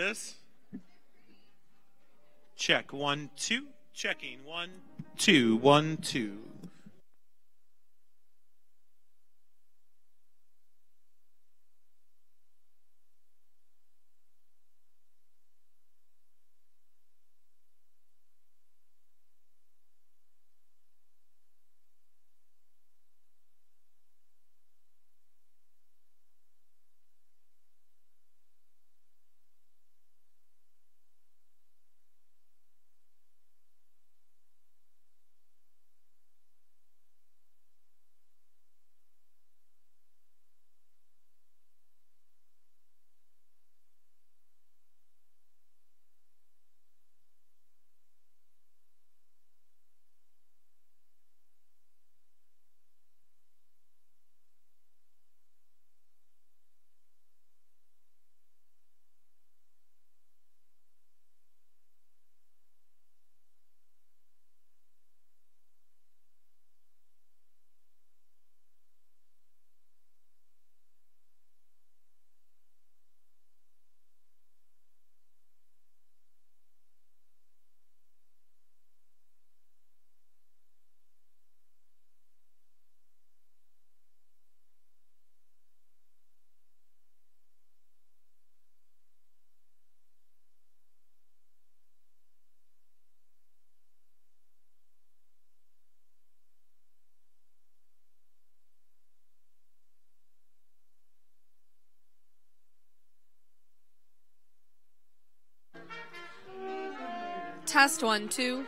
this. Check 1, 2. Checking 1, 2, 1, 2. Test 1, 2.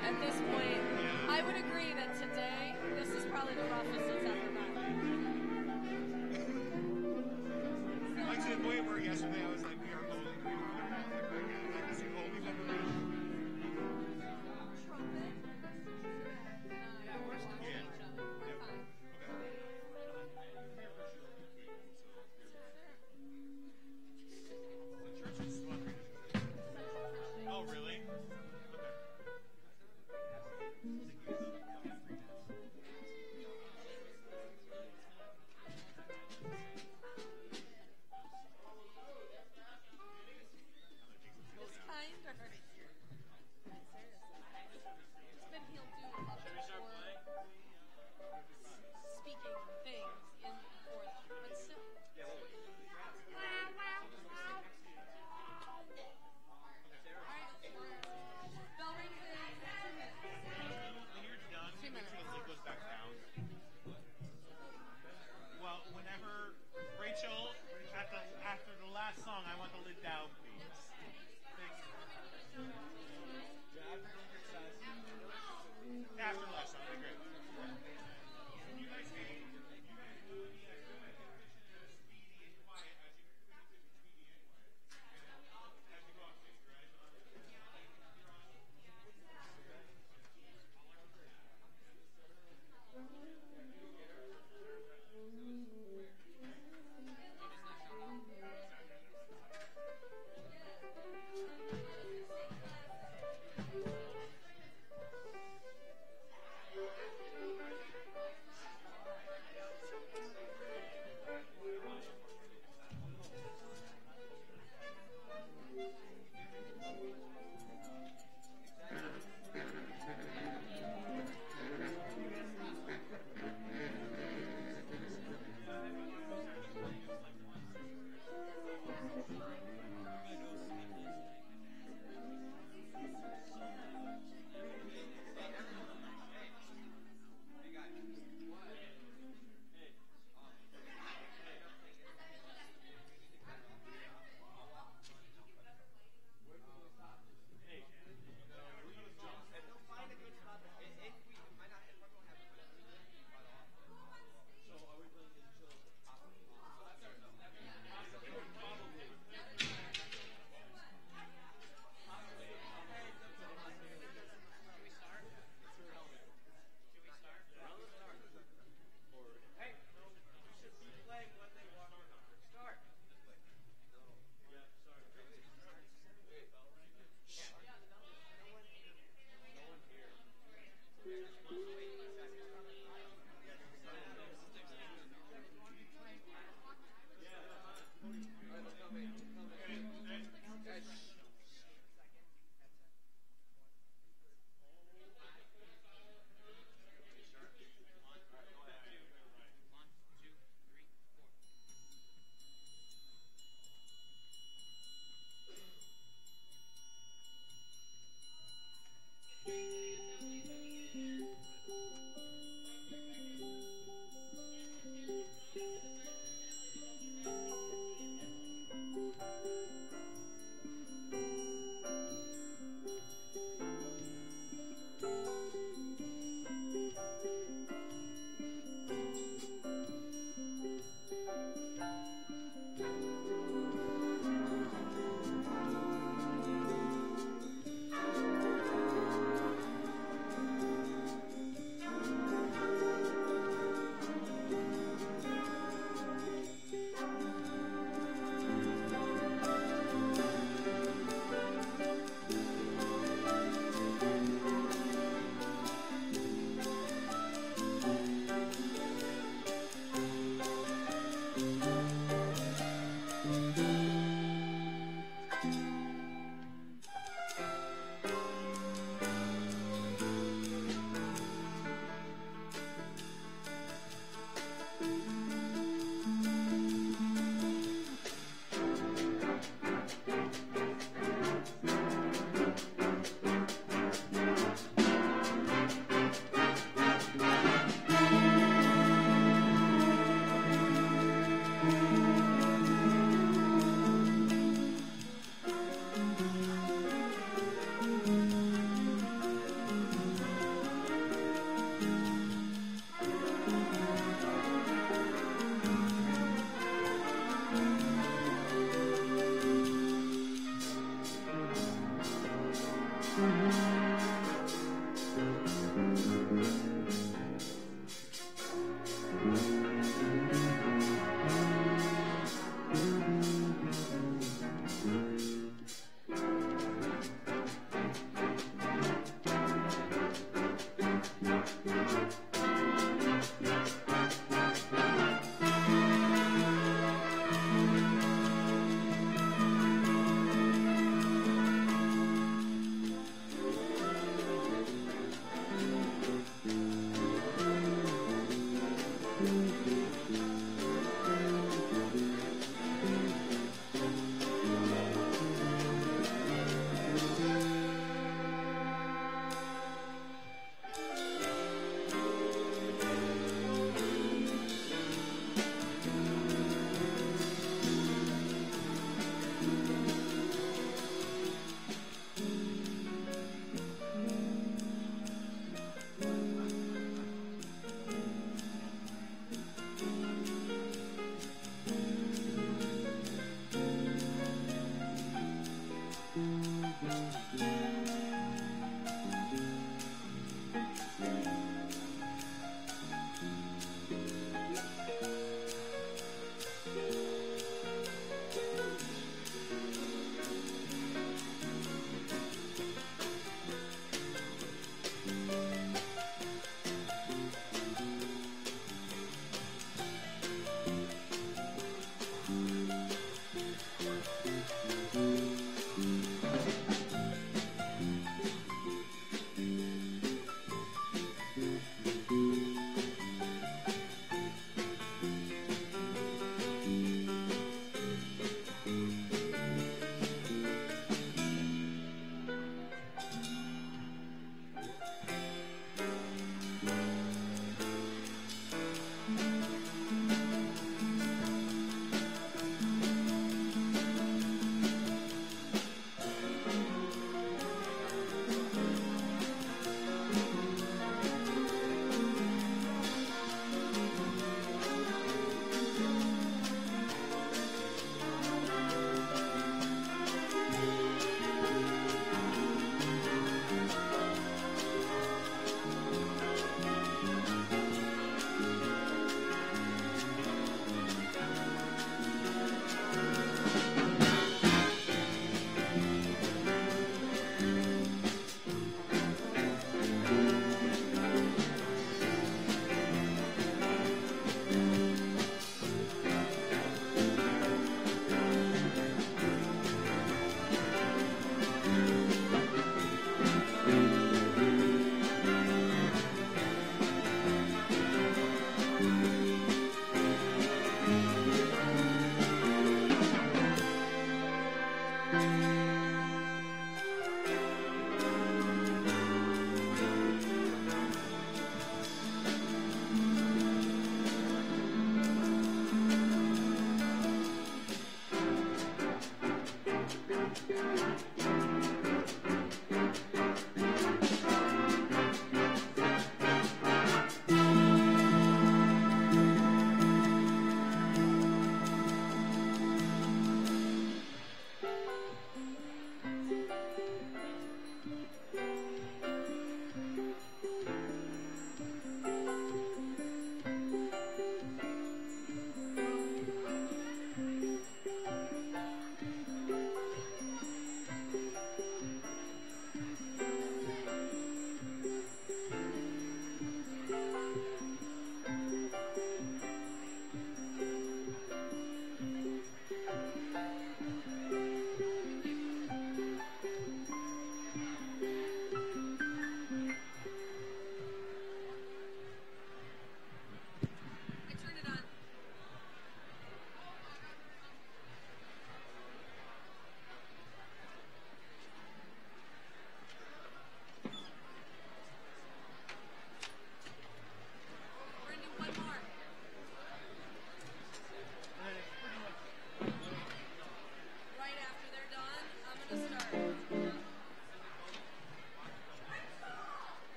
At this point, I would agree that today, this is probably the roughest it's ever been. Like to the point where yesterday I was like, we are holding. Oh, really? After the last song, I want the lid down, please. Thanks. After the last song, that'd be great. Can you guys see?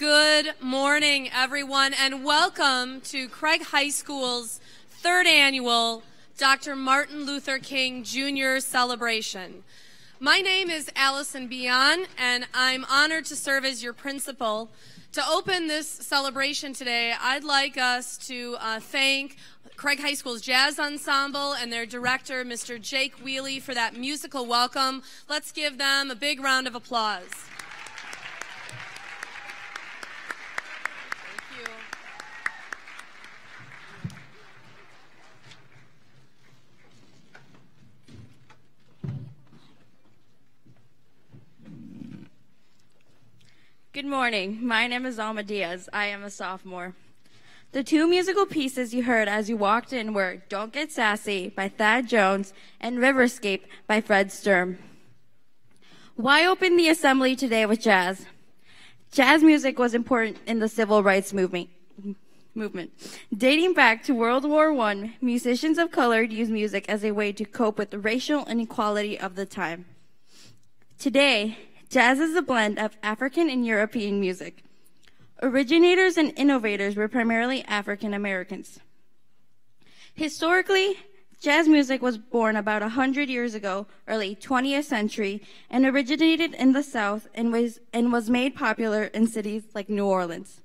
Good morning, everyone, and welcome to Craig High School's third annual Dr. Martin Luther King Jr. celebration. My name is Allison Bion, and I'm honored to serve as your principal. To open this celebration today, I'd like us to thank Craig High School's Jazz Ensemble and their director, Mr. Jake Wheely, for that musical welcome. Let's give them a big round of applause. Thank you. Good morning. My name is Alma Diaz. I am a sophomore. The two musical pieces you heard as you walked in were Don't Get Sassy by Thad Jones and Riverscape by Fred Sturm. Why open the assembly today with jazz? Jazz music was important in the civil rights movement. Dating back to World War I, musicians of color used music as a way to cope with the racial inequality of the time. Today, jazz is a blend of African and European music. Originators and innovators were primarily African Americans. Historically, jazz music was born about 100 years ago, early 20th century, and originated in the South and was made popular in cities like New Orleans.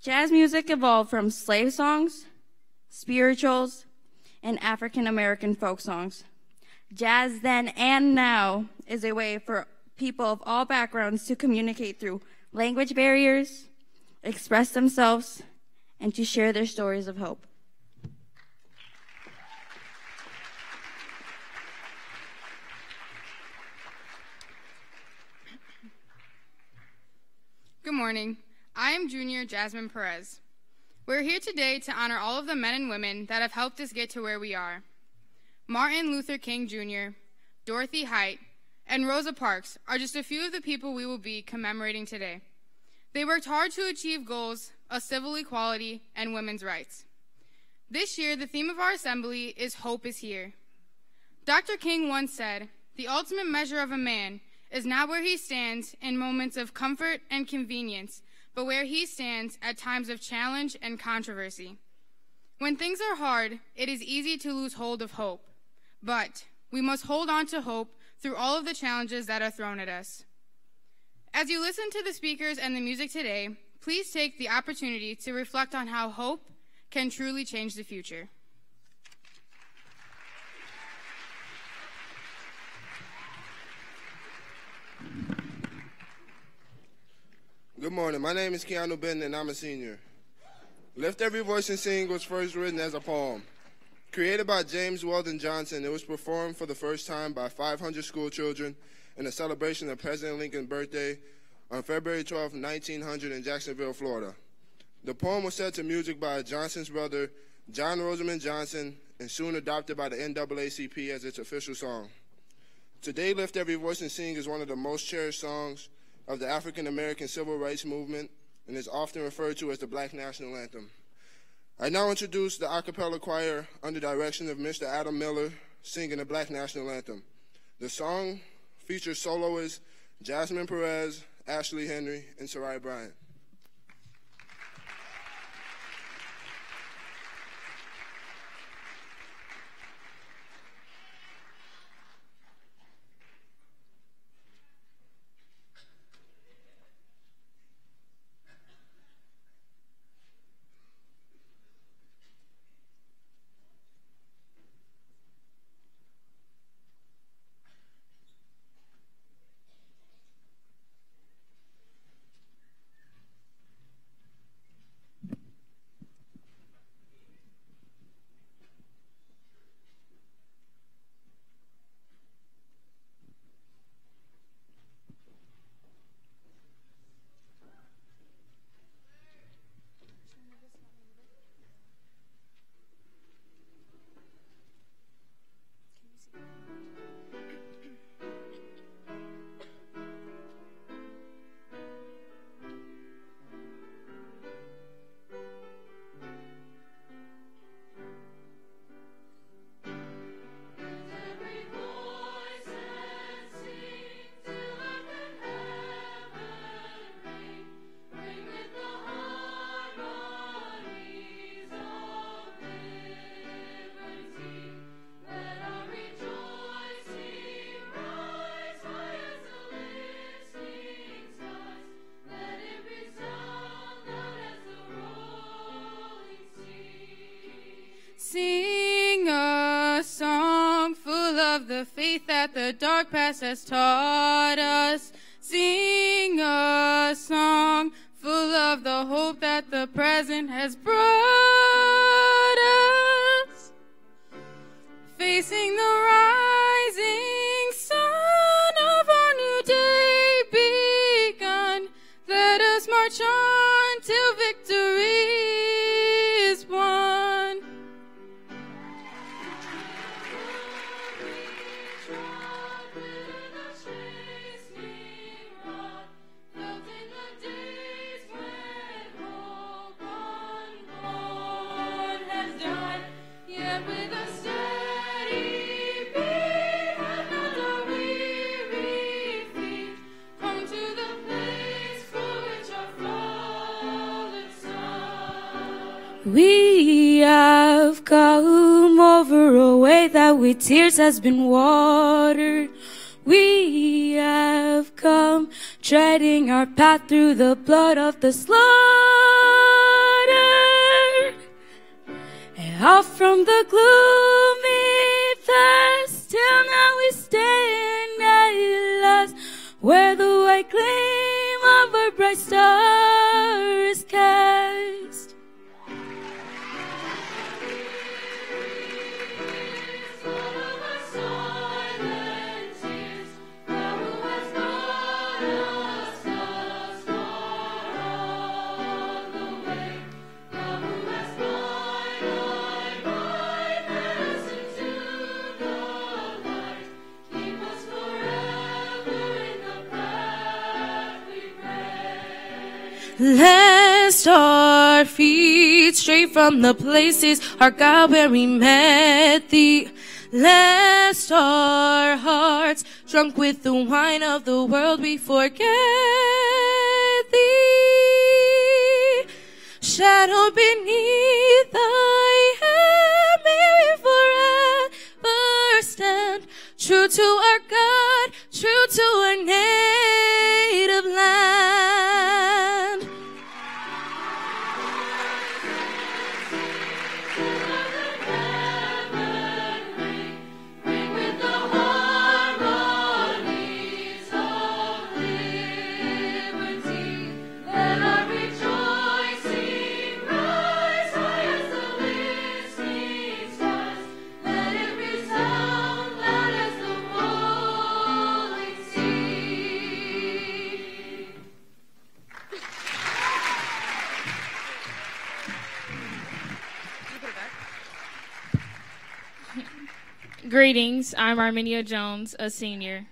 Jazz music evolved from slave songs, spirituals, and African American folk songs. Jazz then and now is a way for people of all backgrounds to communicate through language barriers, express themselves, and to share their stories of hope. Good morning. I am Junior Jasmine Perez. We're here today to honor all of the men and women that have helped us get to where we are. Martin Luther King Jr., Dorothy Height, and Rosa Parks are just a few of the people we will be commemorating today. They worked hard to achieve goals of civil equality and women's rights. This year, the theme of our assembly is Hope is Here. Dr. King once said, "The ultimate measure of a man is not where he stands in moments of comfort and convenience, but where he stands at times of challenge and controversy." When things are hard, it is easy to lose hold of hope. But we must hold on to hope through all of the challenges that are thrown at us. As you listen to the speakers and the music today, please take the opportunity to reflect on how hope can truly change the future. Good morning. My name is Keanu Benton, and I'm a senior. Lift Every Voice and Sing was first written as a poem. Created by James Weldon Johnson, it was performed for the first time by 500 school children in a celebration of President Lincoln's birthday on February 12, 1900 in Jacksonville, Florida. The poem was set to music by Johnson's brother, John Rosamond Johnson, and soon adopted by the NAACP as its official song. Today, Lift Every Voice and Sing is one of the most cherished songs of the African American civil rights movement and is often referred to as the Black National Anthem. I now introduce the a cappella choir under direction of Mr. Adam Miller singing the Black National Anthem. The song features soloists Jasmine Perez, Ashley Henry, and Sarai Bryant. dark past has taught us. Sing a song full of the hope that the present has brought us. Facing the rising sun of our new day begun, let us march on till victory is won. We have come over a way that with tears has been watered. We have come treading our path through the blood of the slaughtered. And out from the gloomy past till now we stand at last, where the white gleam of a bright star is cast. Lest our feet stray from the places, our God, where we met thee. Lest our hearts, drunk with the wine of the world, we forget thee. Shadowed beneath thy hand, may we forever stand, true to our God, true to our native land. Greetings, I'm Armenia Jones, a senior.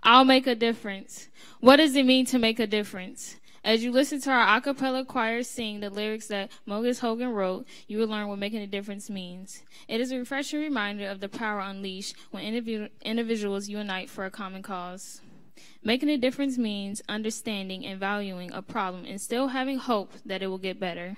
I'll make a difference. What does it mean to make a difference? As you listen to our a cappella choir sing the lyrics that Mogus Hogan wrote, you will learn what making a difference means. It is a refreshing reminder of the power unleashed when individuals unite for a common cause. Making a difference means understanding and valuing a problem and still having hope that it will get better.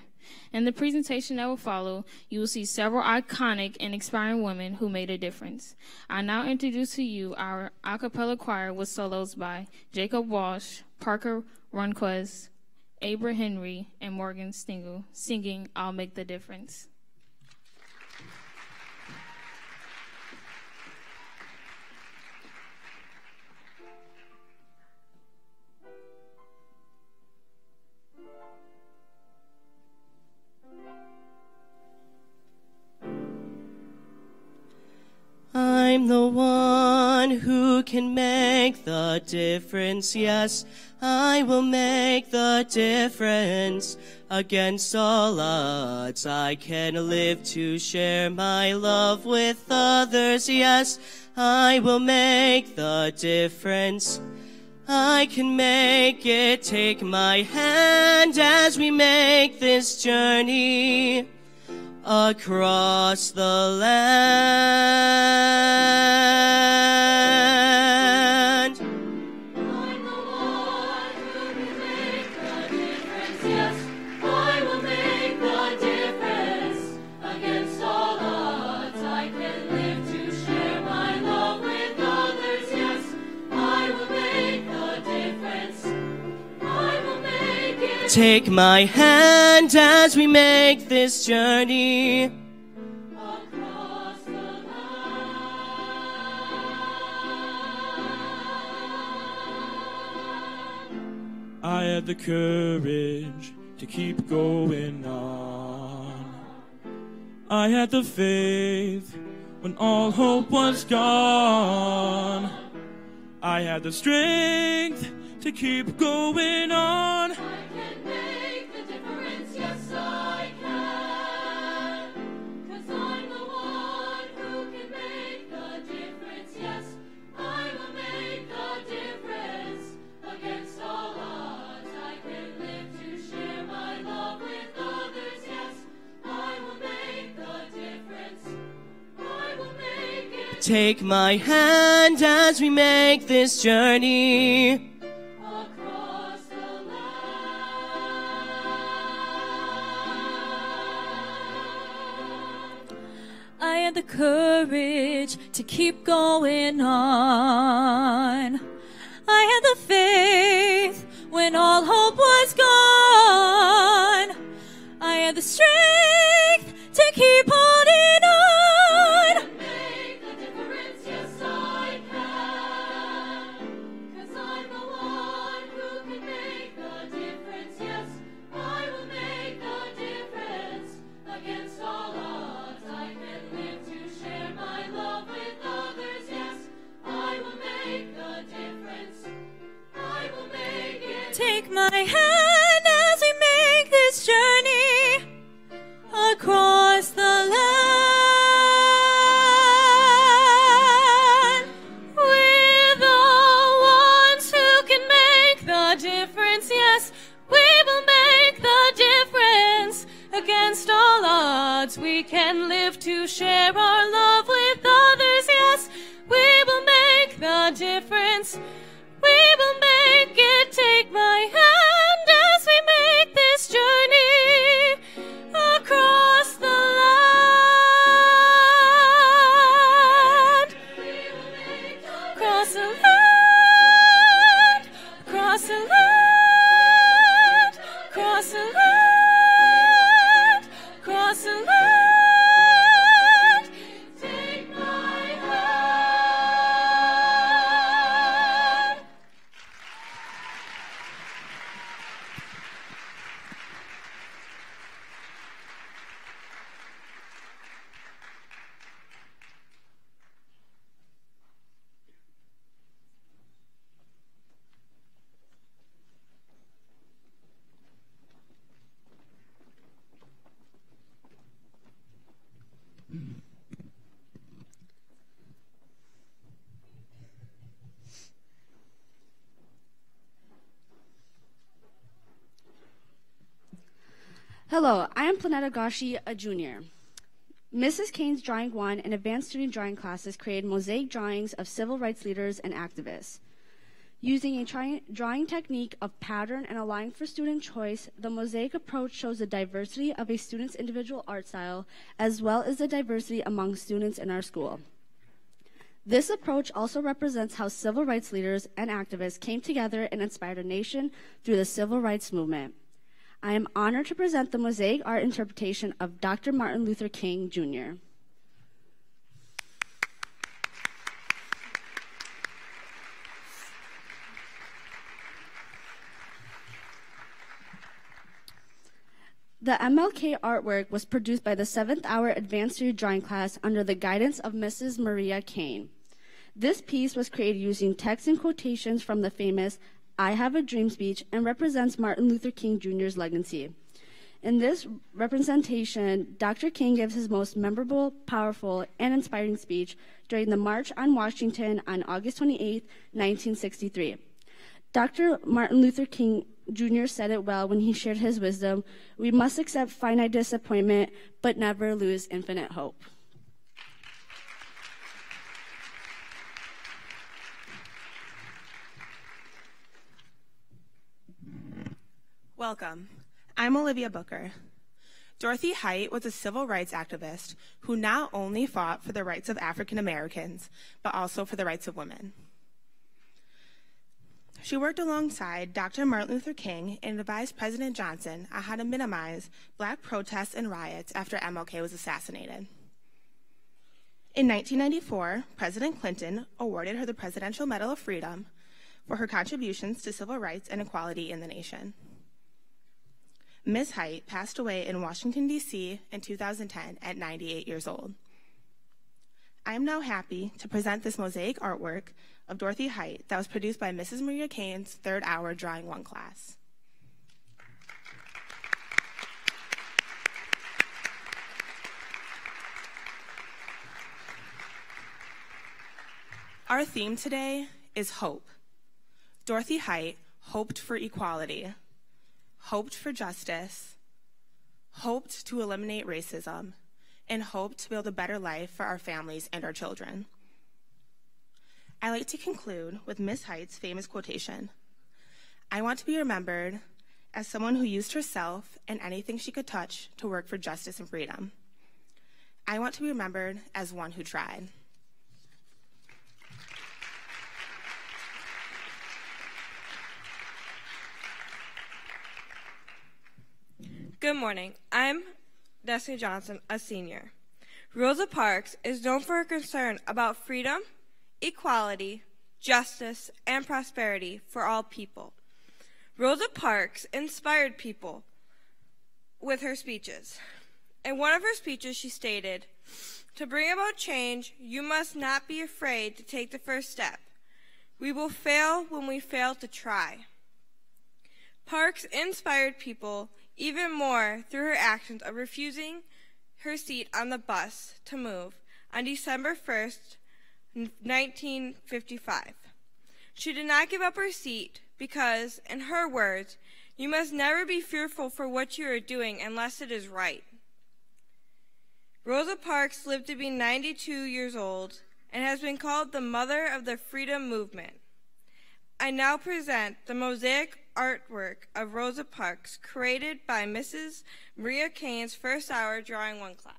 In the presentation that will follow, you will see several iconic and inspiring women who made a difference. I now introduce to you our a cappella choir with solos by Jacob Walsh, Parker Runquez, Abra Henry, and Morgan Stingle, singing I'll Make the Difference. I'm the one who can make the difference. Yes, I will make the difference. Against all odds, I can live to share my love with others. Yes, I will make the difference. I can make it. Take my hand as we make this journey across the land. I'm the one who can make the difference. Yes, I will make the difference. Against all odds, I can live to share my love with others. Yes, I will make the difference. I will make it. Take my hand as we make this journey Across the land. I had the courage to keep going on. I had the faith when all hope was gone. I had the strength to keep going on. I can make the difference, yes I can. 'Cause I'm the one who can make the difference, yes. I will make the difference against all odds. I can live to share my love with others, yes. I will make the difference. I will make it. Take my hand as we make this journey. Across the land. I had the courage to keep going on. I had the faith when all hope was gone. I had the strength to keep holding on. Make the difference, yes I can. 'Cause I'm the one who can make the difference, yes. I will make the difference against all odds. I can live to share my love with others, yes. I will make the difference. I will make it. Take my hand as we make this journey across the land. We're the ones who can make the difference, yes. We will make the difference against all odds. We can live to share our love with others, yes. We will make the difference. We will make it. Take my hand as we make this journey across the land. Across the land. Across the land. Across the land. Across the land. Take my hand. Hello, I am Planeta Gashi, a junior. Mrs. Kane's Drawing 1 and advanced student drawing classes created mosaic drawings of civil rights leaders and activists. Using a drawing technique of pattern and allowing for student choice, the mosaic approach shows the diversity of a student's individual art style, as well as the diversity among students in our school. This approach also represents how civil rights leaders and activists came together and inspired a nation through the civil rights movement. I am honored to present the mosaic art interpretation of Dr. Martin Luther King, Jr. The MLK artwork was produced by the 7th Hour Advanced Student Drawing class under the guidance of Mrs. Maria Kane. This piece was created using text and quotations from the famous I Have a Dream speech and represents Martin Luther King Jr.'s legacy. In this representation, Dr. King gives his most memorable, powerful, and inspiring speech during the March on Washington on August 28, 1963. Dr. Martin Luther King Jr. said it well when he shared his wisdom: "We must accept finite disappointment, but never lose infinite hope." Welcome. I'm Olivia Booker. Dorothy Height was a civil rights activist who not only fought for the rights of African Americans, but also for the rights of women. She worked alongside Dr. Martin Luther King and advised President Johnson on how to minimize Black protests and riots after MLK was assassinated. In 1994, President Clinton awarded her the Presidential Medal of Freedom for her contributions to civil rights and equality in the nation. Ms. Height passed away in Washington, D.C. in 2010 at 98 years old. I am now happy to present this mosaic artwork of Dorothy Height that was produced by Mrs. Maria Kane's third hour Drawing 1 class. Our theme today is hope. Dorothy Height hoped for equality, hoped for justice, hoped to eliminate racism, and hoped to build a better life for our families and our children. I like to conclude with Miss Height's famous quotation, "I want to be remembered as someone who used herself and anything she could touch to work for justice and freedom. I want to be remembered as one who tried." Good morning. I'm Destiny Johnson, a senior. Rosa Parks is known for her concern about freedom, equality, justice, and prosperity for all people. Rosa Parks inspired people with her speeches. In one of her speeches, she stated, "To bring about change, you must not be afraid to take the first step. We will fail when we fail to try." Parks inspired people even more through her actions of refusing her seat on the bus to move on December 1st, 1955. She did not give up her seat because, in her words, "You must never be fearful for what you are doing unless it is right." Rosa Parks lived to be 92 years old and has been called the mother of the freedom movement. I now present the mosaic artwork of Rosa Parks, created by Mrs. Maria Kane's first hour Drawing 1 class.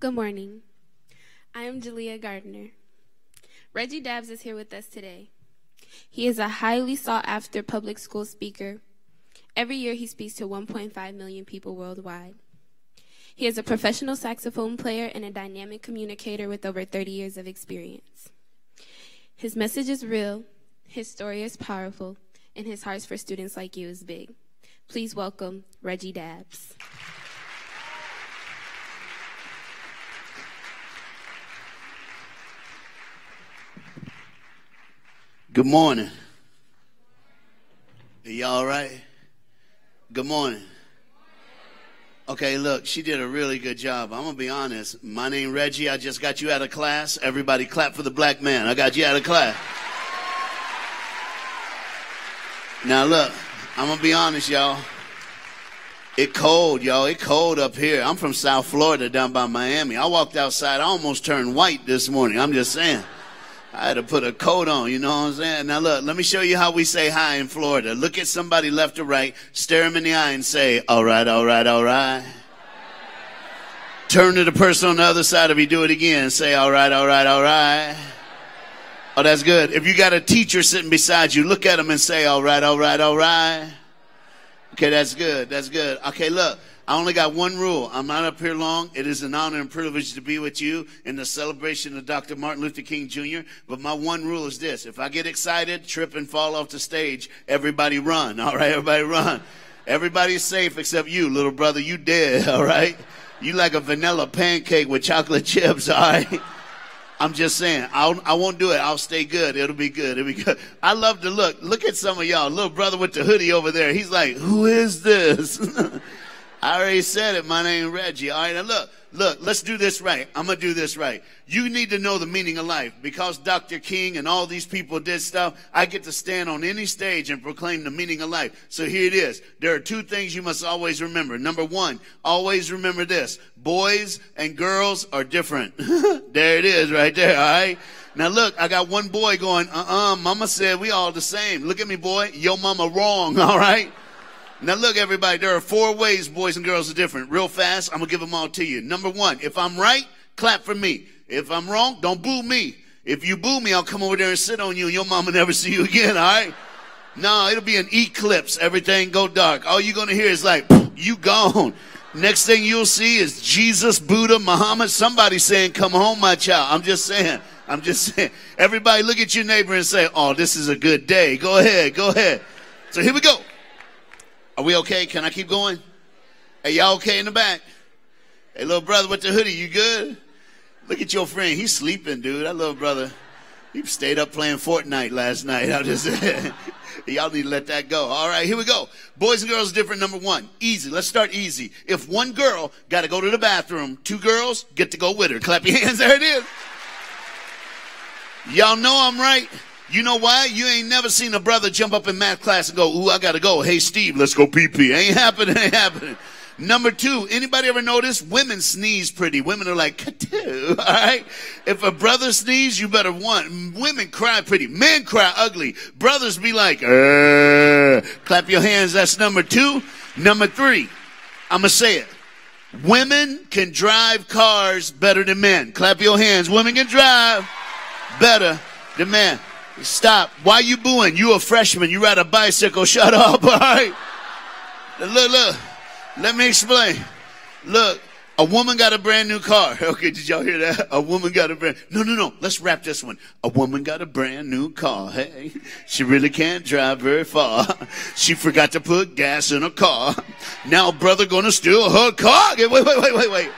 Good morning. I am Jalea Gardner. Reggie Dabs is here with us today. He is a highly sought-after public school speaker. Every year he speaks to 1.5 million people worldwide. He is a professional saxophone player and a dynamic communicator with over 30 years of experience. His message is real, his story is powerful, and his heart for students like you is big. Please welcome Reggie Dabs. Good morning. Are y'all all right? Good morning. Okay, look, she did a really good job. I'm going to be honest. My name Reggie. I just got you out of class. Everybody clap for the black man. I got you out of class. Now, look, I'm going to be honest, y'all. It cold, y'all. It cold up here. I'm from South Florida down by Miami. I walked outside. I almost turned white this morning. I'm just saying. I had to put a coat on, you know what I'm saying? Now look, let me show you how we say hi in Florida. Look at somebody left or right, stare them in the eye and say, "All right, all right, all right." Turn to the person on the other side of you, do it again. Say, "All right, all right, all right." Oh, that's good. If you got a teacher sitting beside you, look at them and say, "All right, all right, all right." Okay, that's good. That's good. Okay, look. I only got one rule. I'm not up here long. It is an honor and privilege to be with you in the celebration of Dr. Martin Luther King Jr. But my one rule is this. If I get excited, trip and fall off the stage, everybody run. All right, everybody run. Everybody's safe except you, little brother. You dead, all right? You like a vanilla pancake with chocolate chips, all right? I'm just saying, I won't do it. I'll stay good. It'll be good. It'll be good. I love to look. Look at some of y'all. Little brother with the hoodie over there. He's like, "Who is this?" I already said it. My name is Reggie. All right, now look, let's do this right. I'm going to do this right. You need to know the meaning of life. Because Dr. King and all these people did stuff, I get to stand on any stage and proclaim the meaning of life. So here it is. There are two things you must always remember. Number one, always remember this. Boys and girls are different. There it is right there, all right? Now look, I got one boy going, mama said we all the same. Look at me, boy. Yo mama wrong, all right? Now look, everybody, there are 4 ways boys and girls are different. Real fast, I'm going to give them all to you. Number one, if I'm right, clap for me. If I'm wrong, don't boo me. If you boo me, I'll come over there and sit on you and your mama never see you again, all right? No, it'll be an eclipse. Everything go dark. All you're going to hear is like, you gone. Next thing you'll see is Jesus, Buddha, Muhammad, somebody saying, come home, my child. I'm just saying. Everybody look at your neighbor and say, oh, this is a good day. Go ahead. So here we go. Are we okay? Can I keep going? Hey, y'all okay in the back? Hey, little brother with the hoodie, you good? Look at your friend. He's sleeping, dude. That little brother, he stayed up playing Fortnite last night. I'm just saying. Y'all need to let that go. All right, here we go. Boys and girls different. Number one, easy. Let's start easy. If one girl got to go to the bathroom, two girls get to go with her. Clap your hands. There it is. Y'all know I'm right. You know why? You ain't never seen a brother jump up in math class and go, ooh, I got to go. Hey, Steve, let's go pee-pee. Ain't happening. Number two, anybody ever notice women sneeze pretty? Women are like, ka-too, all right? If a brother sneeze, you better want. Women cry pretty. Men cry ugly. Brothers be like, clap your hands. That's number two. Number three, I'm going to say it. Women can drive cars better than men. Clap your hands. Women can drive better than men. Stop. Why you booing? You a freshman. You ride a bicycle. Shut up, all right? Look. Let me explain. Look, a woman got a brand new car. Okay, did y'all hear that? A woman got a brand... No. Let's wrap this one. A woman got a brand new car. Hey, she really can't drive very far. She forgot to put gas in her car. Now brother gonna steal her car. Wait.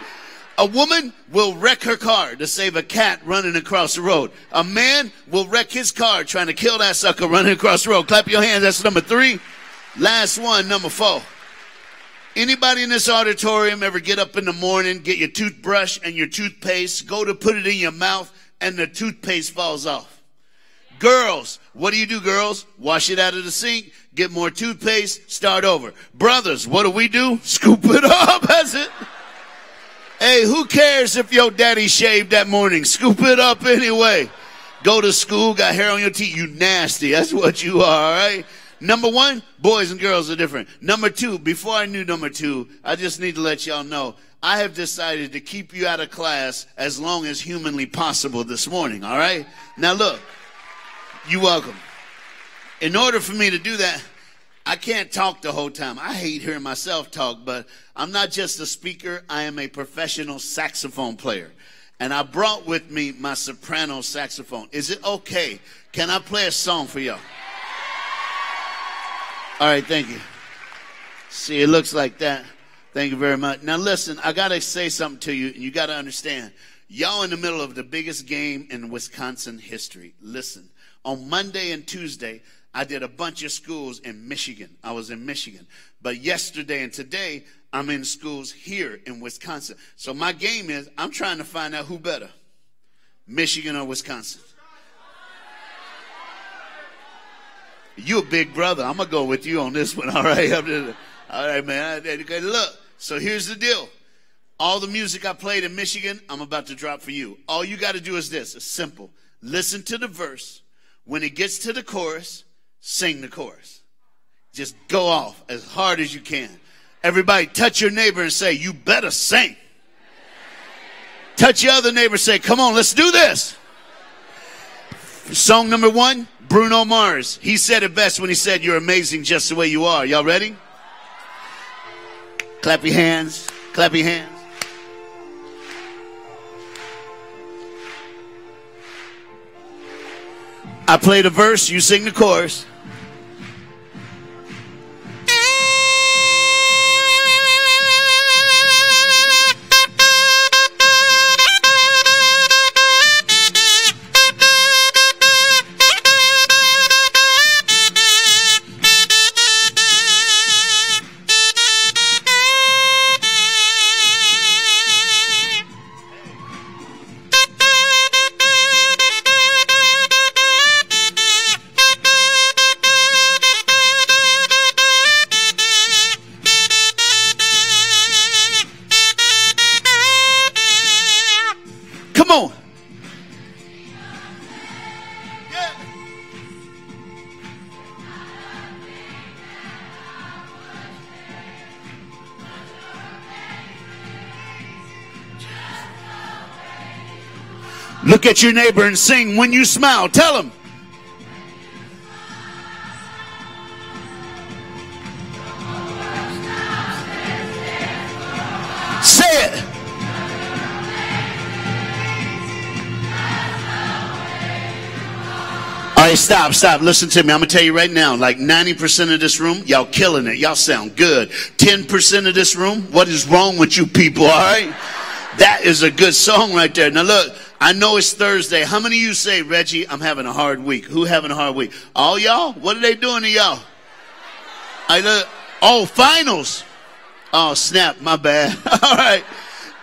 A woman will wreck her car to save a cat running across the road. A man will wreck his car trying to kill that sucker running across the road. Clap your hands. That's number three. Last one, number four. Anybody in this auditorium ever get up in the morning, get your toothbrush and your toothpaste, go to put it in your mouth, and the toothpaste falls off? Girls, what do, girls? Wash it out of the sink, get more toothpaste, start over. Brothers, what do? Scoop it up, that's it. Hey, who cares if your daddy shaved that morning? Scoop it up anyway. Go to school, got hair on your teeth, you nasty. That's what you are, all right? Number one, boys and girls are different. Number two, before I knew number two, I just need to let y'all know, I have decided to keep you out of class as long as humanly possible this morning, all right? Now look, you're welcome. In order for me to do that, I can't talk the whole time. I hate hearing myself talk, but I'm not just a speaker, I am a professional saxophone player. And I brought with me my soprano saxophone. Is it okay? Can I play a song for y'all? All right, thank you. See, it looks like that. Thank you very much. Now, listen, I got to say something to you, and you got to understand. Y'all in the middle of the biggest game in Wisconsin history. Listen, on Monday and Tuesday, I did a bunch of schools in Michigan. I was in Michigan. But yesterday and today, I'm in schools here in Wisconsin. So my game is, I'm trying to find out who better, Michigan or Wisconsin. You a big brother. I'm going to go with you on this one, all right? All right, man. Okay, look, so here's the deal. All the music I played in Michigan, I'm about to drop for you. All you got to do is this. It's simple. Listen to the verse. When it gets to the chorus, sing the chorus. Just go off as hard as you can. Everybody touch your neighbor and say, you better sing. Touch your other neighbor and say, come on, let's do this. Song number one. Bruno Mars. He said it best when he said, you're amazing just the way you are. Y'all ready? Clap your hands. Clap your hands. I play the verse, you sing the chorus. Look at your neighbor and sing when you smile. Tell him. Say it. All right, stop. Listen to me. I'm going to tell you right now, like 90% of this room, y'all killing it. Y'all sound good. 10% of this room, what is wrong with you people, all right? That is a good song right there. Now, look, I know it's Thursday. How many of you say, Reggie, I'm having a hard week? Who having a hard week? All y'all? What are they doing to y'all? Oh, finals. Oh, snap. My bad. All right.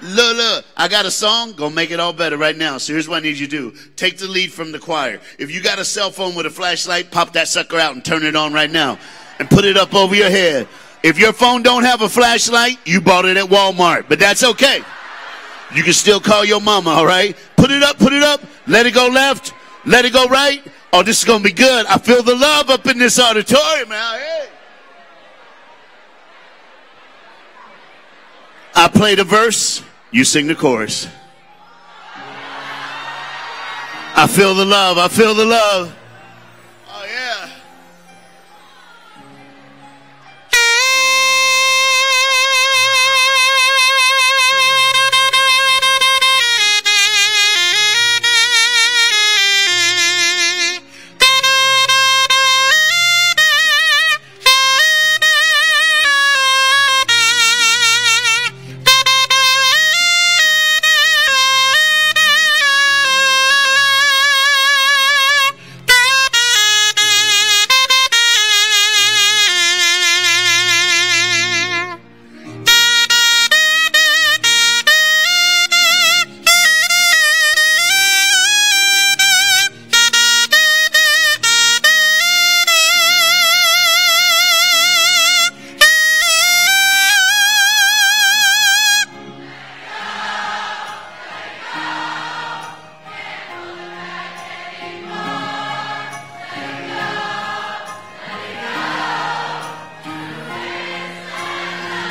Look, I got a song, gonna make it all better right now. So here's what I need you to do. Take the lead from the choir. If you got a cell phone with a flashlight, pop that sucker out and turn it on right now. And put it up over your head. If your phone don't have a flashlight, you bought it at Walmart. But that's okay. You can still call your mama, all right? Put it up. Let it go left. Let it go right. Oh, this is gonna be good. I feel the love up in this auditorium now. Hey. I play the verse. You sing the chorus. I feel the love. I feel the love. Oh, yeah.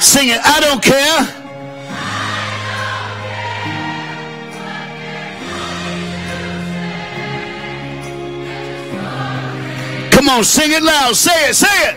Sing it. I don't care. Come on, sing it loud. Say it. Say it.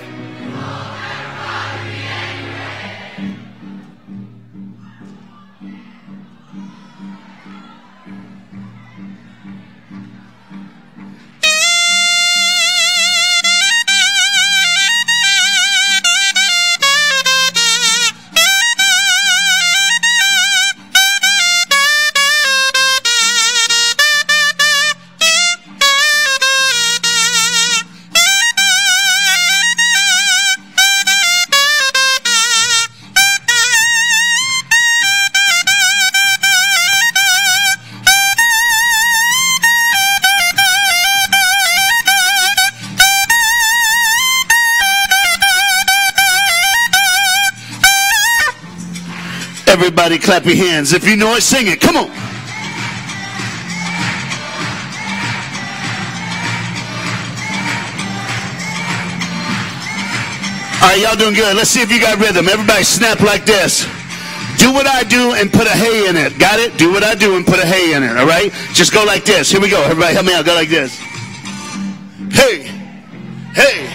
Everybody clap your hands. If you know it, sing it. Come on. All right, y'all doing good. Let's see if you got rhythm. Everybody snap like this. Do what I do and put a hey in it. Got it? Do what I do and put a hey in it. All right? Just go like this. Here we go. Everybody help me out. Go like this. Hey. Hey.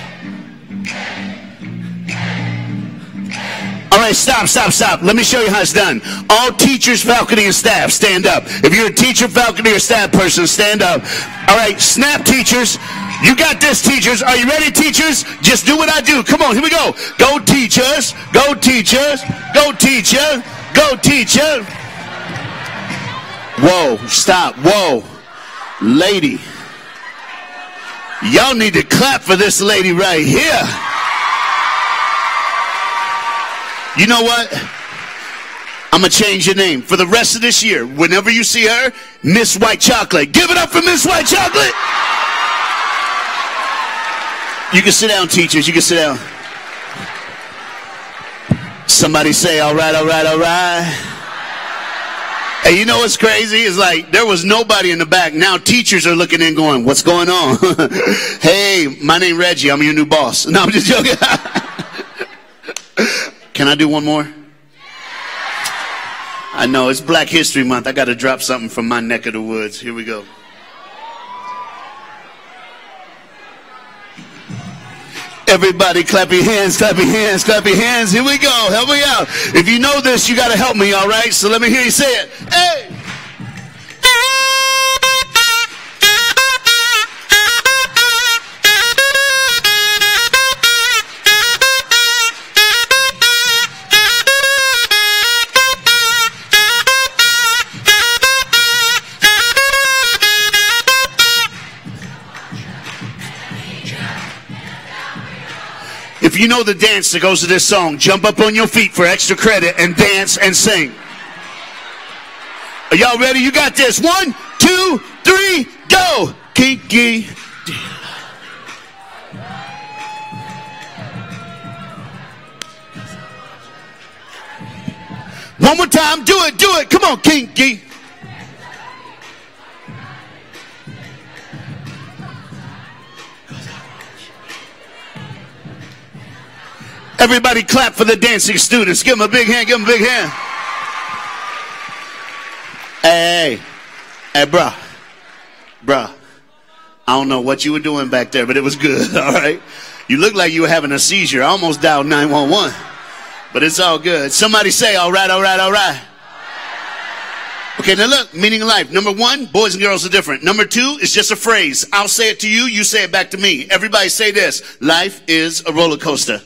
All right, stop. Let me show you how it's done. All teachers, faculty, and staff, stand up. If you're a teacher, faculty, or staff person, stand up. All right, snap, teachers. You got this, teachers. Are you ready, teachers? Just do what I do. Come on, here we go. Go, teachers. Go, teachers. Go, teacher. Go, teacher. Whoa, stop. Whoa. Lady. Y'all need to clap for this lady right here. You know what? I'm going to change your name. For the rest of this year, whenever you see her, Miss White Chocolate. Give it up for Miss White Chocolate. You can sit down, teachers. You can sit down. Somebody say, all right, all right, all right. Hey, you know what's crazy? It's like there was nobody in the back. Now teachers are looking in going, what's going on? Hey, my name Reggie. I'm your new boss. No, I'm just joking. Can I do one more? I know, it's Black History Month. I got to drop something from my neck of the woods. Here we go. Everybody clap your hands, clap your hands, clap your hands. Here we go. Help me out. If you know this, you got to help me, all right? So let me hear you say it. Hey! If you know the dance that goes to this song, jump up on your feet for extra credit and dance and sing. Are y'all ready? You got this. 1, 2, 3, go. Kinky. One more time. Do it. Do it. Come on, kinky. Everybody clap for the dancing students. Give them a big hand. Give them a big hand. Hey, bruh. I don't know what you were doing back there, but it was good, all right? You look like you were having a seizure. I almost dialed 911, but it's all good. Somebody say, all right, all right, all right. Okay, now look, meaning of life. Number 1, boys and girls are different. Number 2, it's just a phrase. I'll say it to you, you say it back to me. Everybody say this. Life is a roller coaster.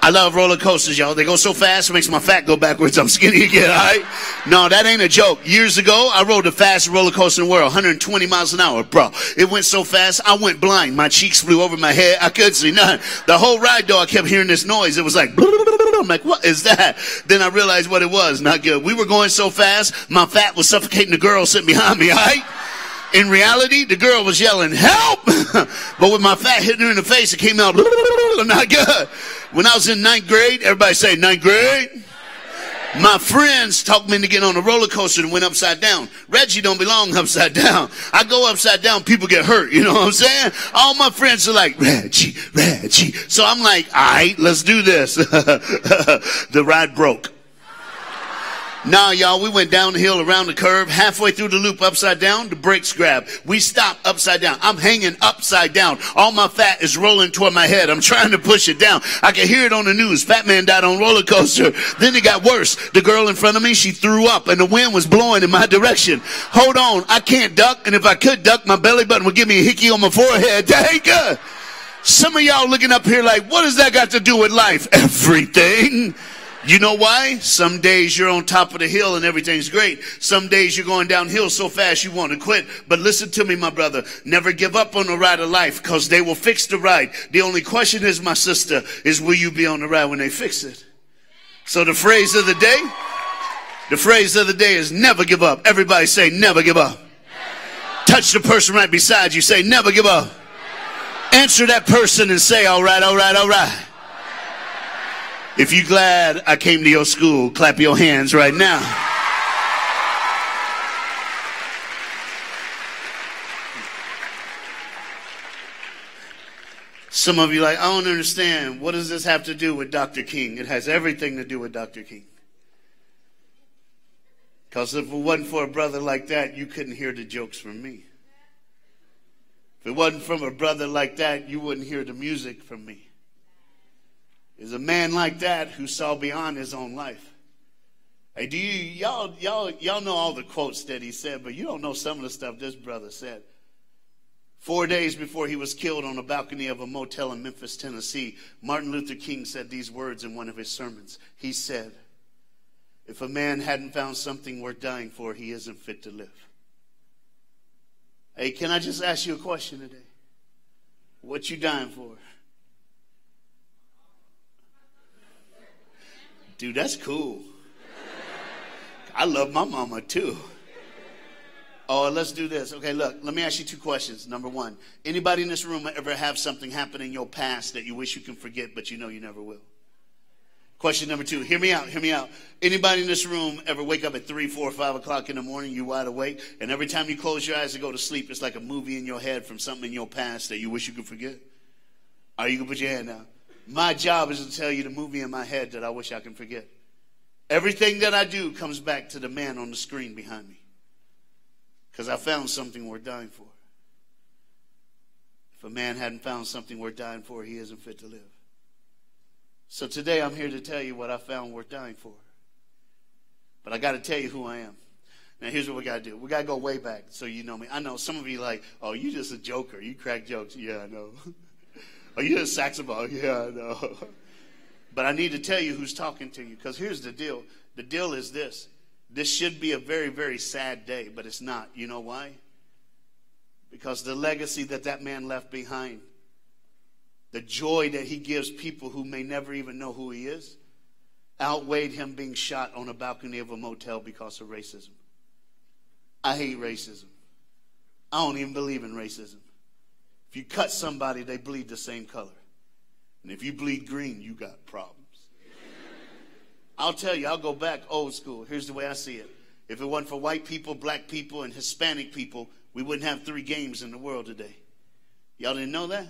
I love roller coasters, y'all. They go so fast, it makes my fat go backwards. I'm skinny again, all right? No, that ain't a joke. Years ago, I rode the fastest roller coaster in the world, 120 miles an hour, bro. It went so fast, I went blind. My cheeks flew over my head. I couldn't see nothing. The whole ride, though, I kept hearing this noise. It was like, I'm like, what is that? Then I realized what it was. Not good. We were going so fast, my fat was suffocating the girl sitting behind me, all right? In reality, the girl was yelling, help! But with my fat hitting her in the face, it came out not good. When I was in 9th grade, everybody say 9th grade. My friends talked me into getting on a roller coaster and went upside down. Reggie don't belong upside down. I go upside down, people get hurt. You know what I'm saying? All my friends are like, Reggie. So I'm like, all right, let's do this. The ride broke. Nah, y'all, we went down the hill around the curve, halfway through the loop upside down, the brakes grabbed. We stopped upside down. I'm hanging upside down. All my fat is rolling toward my head. I'm trying to push it down. I can hear it on the news. Fat man died on roller coaster. Then it got worse. The girl in front of me, she threw up and the wind was blowing in my direction. Hold on, I can't duck. And if I could duck, my belly button would give me a hickey on my forehead. That ain't good. Some of y'all looking up here like, what does that got to do with life? Everything. You know why? Some days you're on top of the hill and everything's great. Some days you're going downhill so fast you want to quit. But listen to me, my brother. Never give up on the ride of life because they will fix the ride. The only question is, my sister, is will you be on the ride when they fix it? So the phrase of the day is never give up. Everybody say never give up. Touch the person right beside you. Say never give up. Answer that person and say all right, all right, all right. If you're glad I came to your school, clap your hands right now. Some of you are like, I don't understand. What does this have to do with Dr. King? It has everything to do with Dr. King. Because if it wasn't for a brother like that, you couldn't hear the jokes from me. If it wasn't from a brother like that, you wouldn't hear the music from me. Is a man like that who saw beyond his own life. Hey, do y'all know all the quotes that he said, but you don't know some of the stuff this brother said. 4 days before he was killed on the balcony of a motel in Memphis, Tennessee, Martin Luther King said these words in one of his sermons. He said, if a man hadn't found something worth dying for, he isn't fit to live. Hey, can I just ask you a question today? What you dying for? Dude, that's cool. I love my mama too. Oh, let's do this. Okay, look, let me ask you 2 questions. Number 1, anybody in this room ever have something happen in your past that you wish you can forget, but you know you never will? Question number 2, hear me out. Anybody in this room ever wake up at 3, 4, 5 o'clock in the morning, you wide awake, and every time you close your eyes to go to sleep, it's like a movie in your head from something in your past that you wish you could forget? All right, you can put your hand down. My job is to tell you the movie in my head that I wish I can forget. Everything that I do comes back to the man on the screen behind me. Because I found something worth dying for. If a man hadn't found something worth dying for, he isn't fit to live. So today I'm here to tell you what I found worth dying for. But I got to tell you who I am. Now here's what we got to do. We got to go way back so you know me. I know some of you like, oh, you just a joker. You crack jokes. Yeah, I know. Oh, you just saxophone. Yeah, I know. But I need to tell you who's talking to you, because here's the deal. The deal is this. This should be a very, very sad day, but it's not. You know why? Because the legacy that man left behind, the joy that he gives people who may never even know who he is, outweighed him being shot on a balcony of a motel because of racism. I hate racism. I don't even believe in racism. If you cut somebody, they bleed the same color. And if you bleed green, you got problems. I'll tell you, I'll go back old school. Here's the way I see it. If it wasn't for white people, black people, and Hispanic people, we wouldn't have 3 games in the world today. Y'all didn't know that?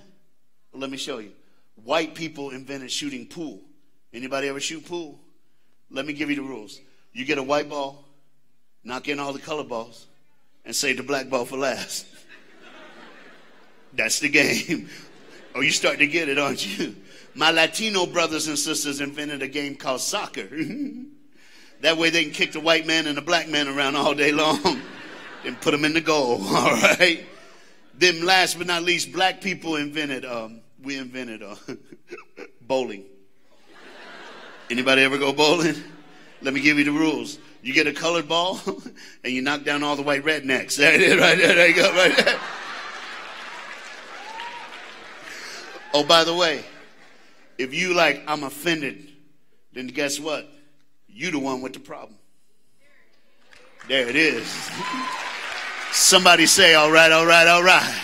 Well, let me show you. White people invented shooting pool. Anybody ever shoot pool? Let me give you the rules. You get a white ball, knock in all the color balls, and save the black ball for last. That's the game. Oh, you starting to get it, aren't you? My Latino brothers and sisters invented a game called soccer. That way they can kick the white man and the black man around all day long and put them in the goal, all right? Then last but not least, black people invented, bowling. Anybody ever go bowling? Let me give you the rules. You get a colored ball and you knock down all the white rednecks. There it is, right there. There you go, right there. Oh, by the way, if you like, I'm offended, then guess what? You the one with the problem. There it is. Somebody say, all right, all right, all right.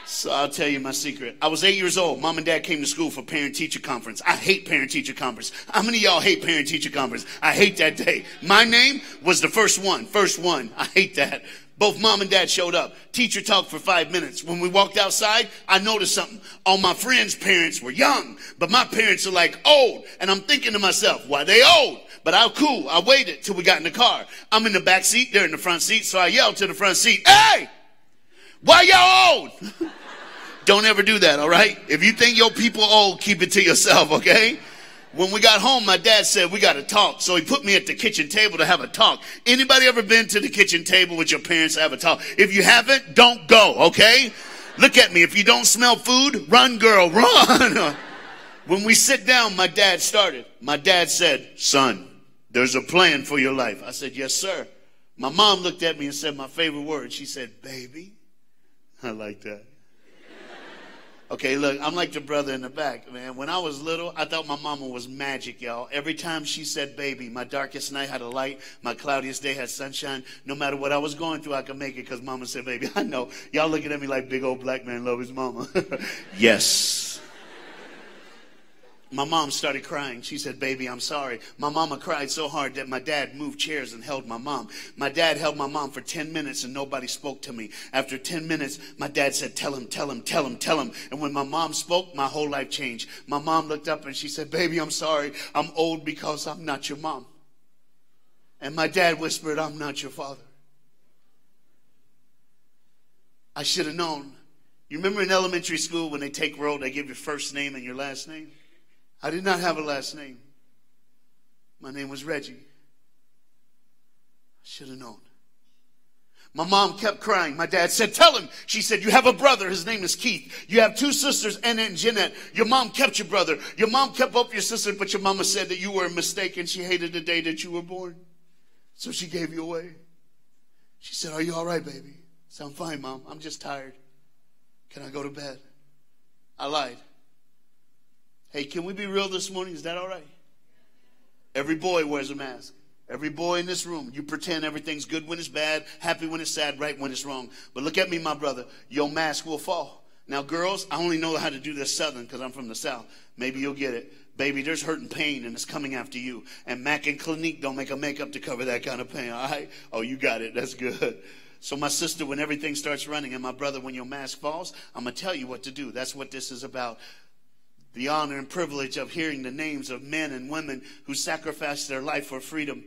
So I'll tell you my secret. I was 8 years old. Mom and Dad came to school for parent-teacher conference. I hate parent-teacher conference. How many of y'all hate parent-teacher conference? I hate that day. My name was the first one. First one. I hate that. Both Mom and Dad showed up. Teacher talked for 5 minutes. When we walked outside, I noticed something. All my friends' parents were young, but my parents are like old. And I'm thinking to myself, why they old? But I'm cool. I waited till we got in the car. I'm in the back seat. They're in the front seat. So I yelled to the front seat, hey, why y'all old? Don't ever do that, all right? If you think your people old, keep it to yourself, okay? When we got home, my dad said, we got to talk. So he put me at the kitchen table to have a talk. Anybody ever been to the kitchen table with your parents to have a talk? If you haven't, don't go, okay? Look at me. If you don't smell food, run, girl, run. When we sit down, my dad started. My dad said, son, there's a plan for your life. I said, yes, sir. My mom looked at me and said my favorite word. She said, baby. I like that. Okay, look, I'm like the brother in the back, man. When I was little, I thought my mama was magic, y'all. Every time she said baby, my darkest night had a light, my cloudiest day had sunshine. No matter what I was going through, I could make it because mama said baby. I know. Y'all looking at me like big old black man love his mama. Yes. My mom started crying. She said, baby, I'm sorry. My mama cried so hard that my dad moved chairs and held my mom. My dad held my mom for 10 minutes and nobody spoke to me. After 10 minutes, my dad said, tell him, tell him, tell him, tell him. And when my mom spoke, my whole life changed. My mom looked up and she said, baby, I'm sorry. I'm old because I'm not your mom. And my dad whispered, I'm not your father. I should have known. You remember in elementary school when they take roll, they give your first name and your last name? I did not have a last name. My name was Reggie. I should have known. My mom kept crying. My dad said, tell him. She said, you have a brother. His name is Keith. You have 2 sisters, Anna and Jeanette. Your mom kept your brother. Your mom kept up your sister, but your mama said that you were a mistake and she hated the day that you were born. So she gave you away. She said, are you all right, baby? I said, I'm fine, Mom. I'm just tired. Can I go to bed? I lied. Hey, can we be real this morning? Is that all right? Every boy wears a mask. Every boy in this room, you pretend everything's good when it's bad, happy when it's sad, right when it's wrong. But look at me, my brother. Your mask will fall. Now, girls, I only know how to do this Southern because I'm from the South. Maybe you'll get it. Baby, there's hurt and pain, and it's coming after you. And Mac and Clinique don't make a makeup to cover that kind of pain, all right? Oh, you got it. That's good. So my sister, when everything starts running, and my brother, when your mask falls, I'm going to tell you what to do. That's what this is about. the honor and privilege of hearing the names of men and women who sacrificed their life for freedom,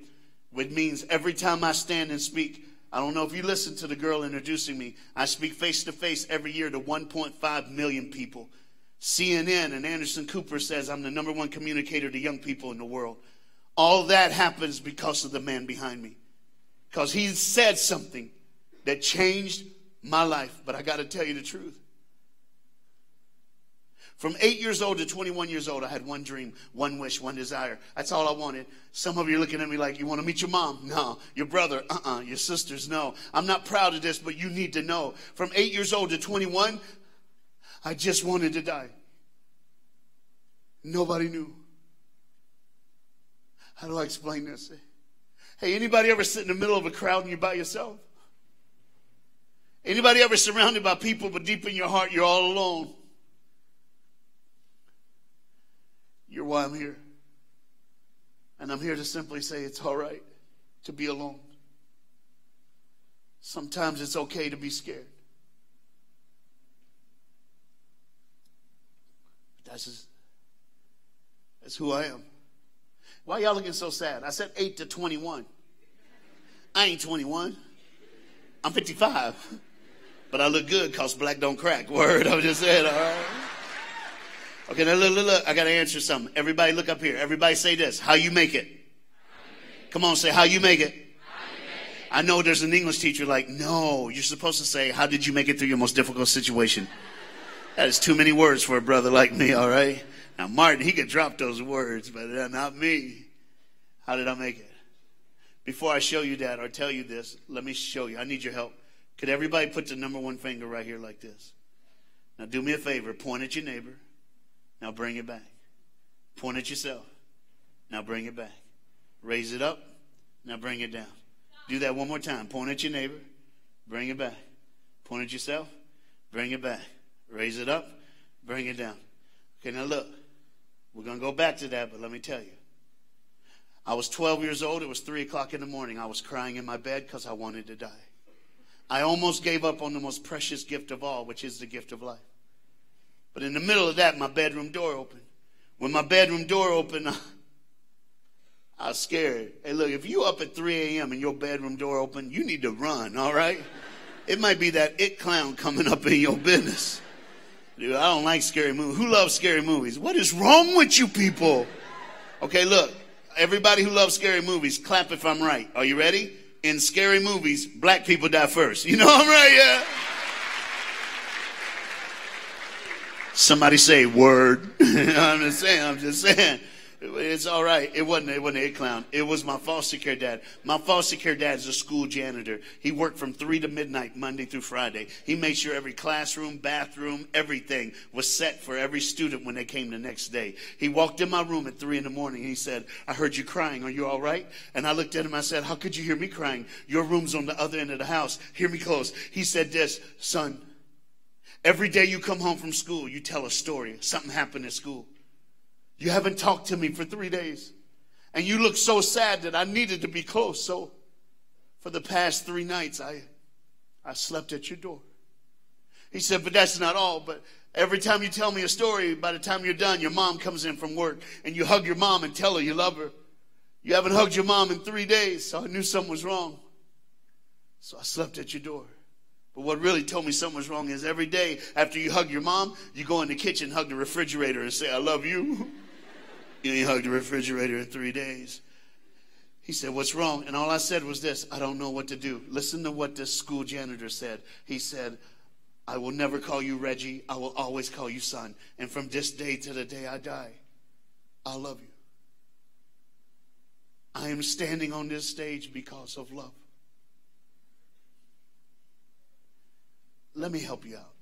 which means every time I stand and speak, I don't know if you listened to the girl introducing me, I speak face to face every year to 1.5 million people. CNN and Anderson Cooper says I'm the #1 communicator to young people in the world. All that happens because of the man behind me. Because he said something that changed my life. But I got to tell you the truth. From 8 years old to 21 years old, I had one dream, one wish, one desire. That's all I wanted. Some of you are looking at me like, you want to meet your mom? No. Your brother? Your sisters? No. I'm not proud of this, but you need to know. From 8 years old to 21, I just wanted to die. Nobody knew. How do I explain this? Hey, anybody ever sit in the middle of a crowd and you're by yourself? Anybody ever surrounded by people, but deep in your heart, you're all alone? You're why I'm here. And I'm here to simply say it's all right to be alone. Sometimes it's okay to be scared. That's who I am. Why y'all looking so sad? I said 8 to 21. I ain't 21. I'm 55. But I look good because black don't crack. Word, I'm just saying, all right? Okay, now look. I got to answer something. Everybody look up here. Everybody say this. How you make it? Come on, say how you make it. I know there's an English teacher like, no, you're supposed to say, how did you make it through your most difficult situation? That is too many words for a brother like me, all right? Now, Martin, he could drop those words, but not me. How did I make it? Before I show you that or tell you this, let me show you. I need your help. Could everybody put the #1 finger right here like this? Now, do me a favor. Point at your neighbor. Now, bring it back. Point at yourself. Now, bring it back. Raise it up. Now, bring it down. Do that one more time. Point at your neighbor. Bring it back. Point at yourself. Bring it back. Raise it up. Bring it down. Okay, now look. We're going to go back to that, but let me tell you. I was 12 years old. It was 3 o'clock in the morning. I was crying in my bed because I wanted to die. I almost gave up on the most precious gift of all, which is the gift of life. But in the middle of that, my bedroom door opened. When my bedroom door opened, I was scared. Hey, look, if you up at 3 a.m. and your bedroom door open, you need to run, all right? It might be that it clown coming up in your business. Dude, I don't like scary movies. Who loves scary movies? What is wrong with you people? Okay, look, everybody who loves scary movies, clap if I'm right. Are you ready? In scary movies, black people die first. You know I'm right, yeah? Somebody say word. I'm just saying. It's all right. It wasn't a clown. It was my foster care dad. My foster care dad is a school janitor. He worked from 3 to midnight, Monday through Friday. He made sure every classroom, bathroom, everything was set for every student when they came the next day. He walked in my room at 3 in the morning. He said, I heard you crying. Are you all right? And I looked at him. I said, how could you hear me crying? Your room's on the other end of the house. Hear me close. He said this, son, every day you come home from school, you tell a story. Something happened at school. You haven't talked to me for 3 days. And you look so sad that I needed to be close. So for the past 3 nights, I slept at your door. He said, but that's not all. But every time you tell me a story, by the time you're done, your mom comes in from work. And you hug your mom and tell her you love her. You haven't hugged your mom in 3 days. So I knew something was wrong. So I slept at your door. But what really told me something was wrong is every day after you hug your mom, you go in the kitchen, hug the refrigerator and say, I love you. You ain't hugged the refrigerator in 3 days. He said, what's wrong? And all I said was this, I don't know what to do. Listen to what this school janitor said. He said, I will never call you Reggie. I will always call you son. And from this day to the day I die, I'll love you. I am standing on this stage because of love. Let me help you out.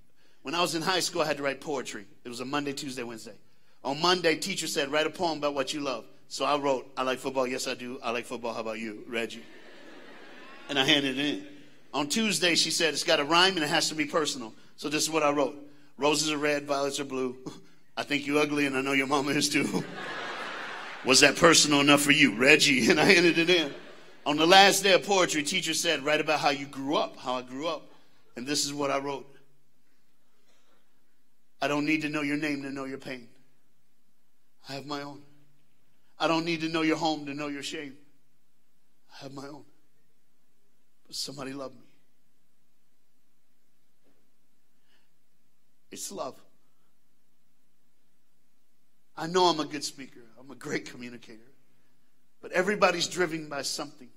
When I was in high school, I had to write poetry. It was a Monday, Tuesday, Wednesday. On Monday, teacher said, write a poem about what you love. So I wrote, I like football. Yes, I do. I like football. How about you, Reggie? And I handed it in. On Tuesday, she said, it's got a rhyme and it has to be personal. So this is what I wrote. Roses are red, violets are blue. I think you ugly and I know your mama is too. Was that personal enough for you, Reggie? And I handed it in. On the last day of poetry, teacher said, write about how you grew up, how I grew up. And this is what I wrote. I don't need to know your name to know your pain. I have my own. I don't need to know your home to know your shame. I have my own. But somebody loved me. It's love. I know I'm a good speaker. I'm a great communicator. But everybody's driven by something.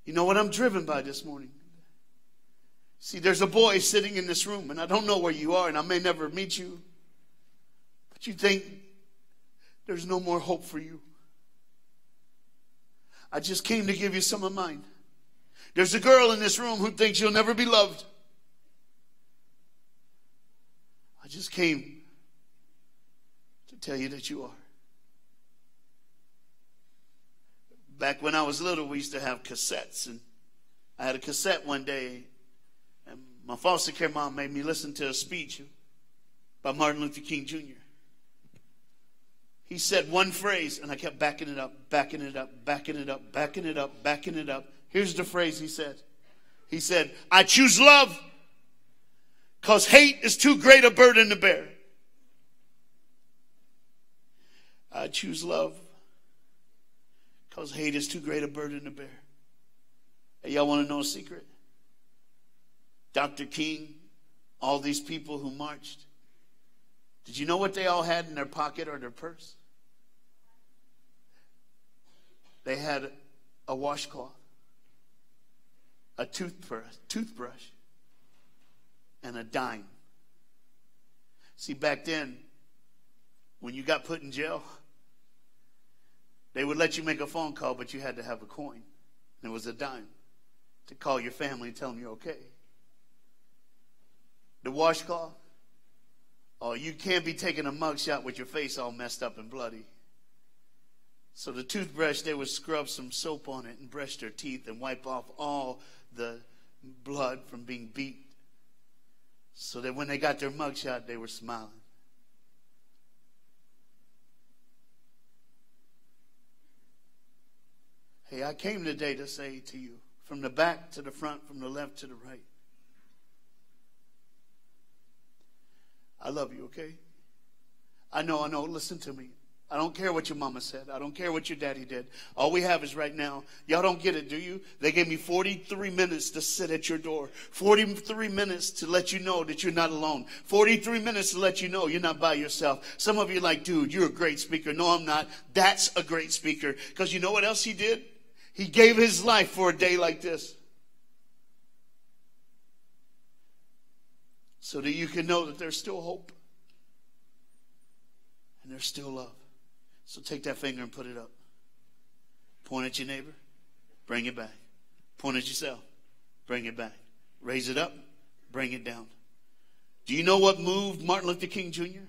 You know what I'm driven by this morning? See, there's a boy sitting in this room, and I don't know where you are, and I may never meet you. But you think there's no more hope for you. I just came to give you some of mine. There's a girl in this room who thinks you'll never be loved. I just came to tell you that you are. Back when I was little, we used to have cassettes, and I had a cassette one day, and my foster care mom made me listen to a speech by Martin Luther King Jr. He said one phrase, and I kept backing it up, backing it up, backing it up, backing it up, backing it up. Here's the phrase he said. He said, I choose love because hate is too great a burden to bear. I choose love because hate is too great a burden to bear. Hey, y'all want to know a secret? Dr. King, all these people who marched, did you know what they all had in their pocket or their purse? They had a washcloth, a toothbrush, and a dime. See, back then, when you got put in jail, they would let you make a phone call, but you had to have a coin. And it was a dime to call your family and tell them you're okay. The washcloth, oh, you can't be taking a mugshot with your face all messed up and bloody. So the toothbrush, they would scrub some soap on it and brush their teeth and wipe off all the blood from being beat. So that when they got their mugshot, they were smiling. Hey, I came today to say to you, from the back to the front, from the left to the right, I love you, okay? I know, listen to me. I don't care what your mama said. I don't care what your daddy did. All we have is right now. Y'all don't get it, do you? They gave me 43 minutes to sit at your door. 43 minutes to let you know that you're not alone. 43 minutes to let you know you're not by yourself. Some of you are like, dude, you're a great speaker. No, I'm not. That's a great speaker. Because you know what else he did? He gave his life for a day like this. So that you can know that there's still hope. And there's still love. So take that finger and put it up. Point at your neighbor. Bring it back. Point at yourself. Bring it back. Raise it up. Bring it down. Do you know what moved Martin Luther King Jr.?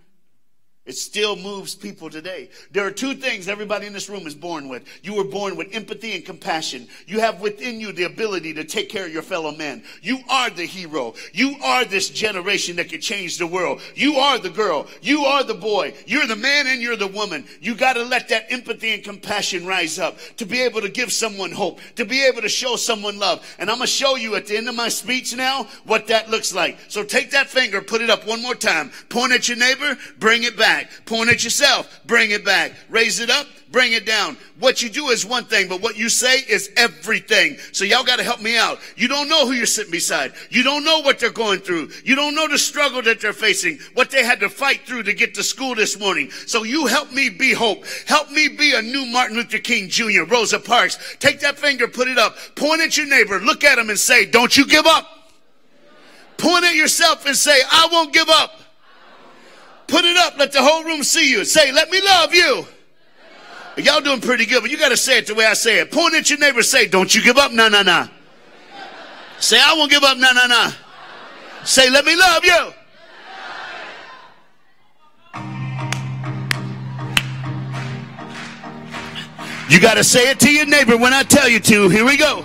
It still moves people today. There are two things everybody in this room is born with. You were born with empathy and compassion. You have within you the ability to take care of your fellow man. You are the hero. You are this generation that could change the world. You are the girl. You are the boy. You're the man and you're the woman. You got to let that empathy and compassion rise up to be able to give someone hope, to be able to show someone love. And I'm going to show you at the end of my speech now what that looks like. So take that finger, put it up one more time. Point at your neighbor, bring it back. Point at yourself, bring it back. Raise it up, bring it down. What you do is one thing, but what you say is everything. So y'all got to help me out. You don't know who you're sitting beside. You don't know what they're going through. You don't know the struggle that they're facing, what they had to fight through to get to school this morning. So you help me be hope. Help me be a new Martin Luther King Jr., Rosa Parks. Take that finger, put it up. Point at your neighbor, look at him and say, don't you give up. Point at yourself and say, I won't give up. Put it up. Let the whole room see you. Say, let me love you. Y'all doing pretty good, but you got to say it the way I say it. Point at your neighbor. Say, don't you give up. Nah, nah, nah. Say, I won't give up. Nah, nah, nah. Say, let me love you. You got to say it to your neighbor when I tell you to. Here we go.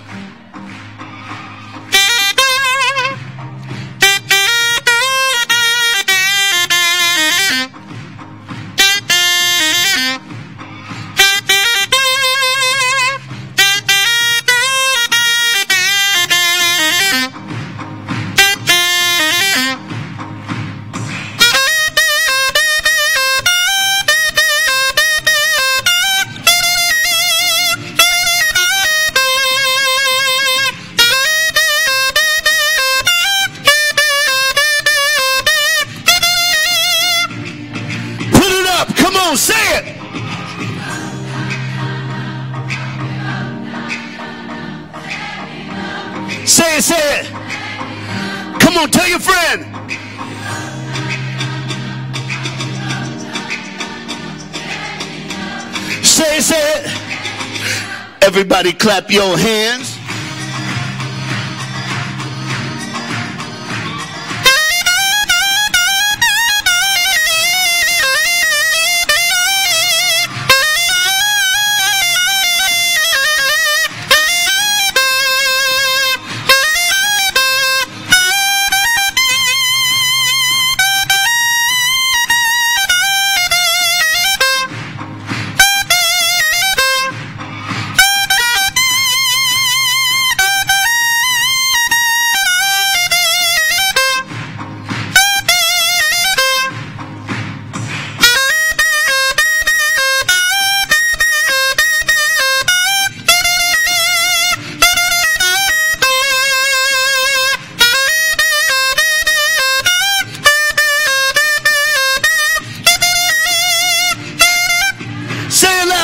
Come on, tell your friend. Say it, say it. Everybody clap your hands.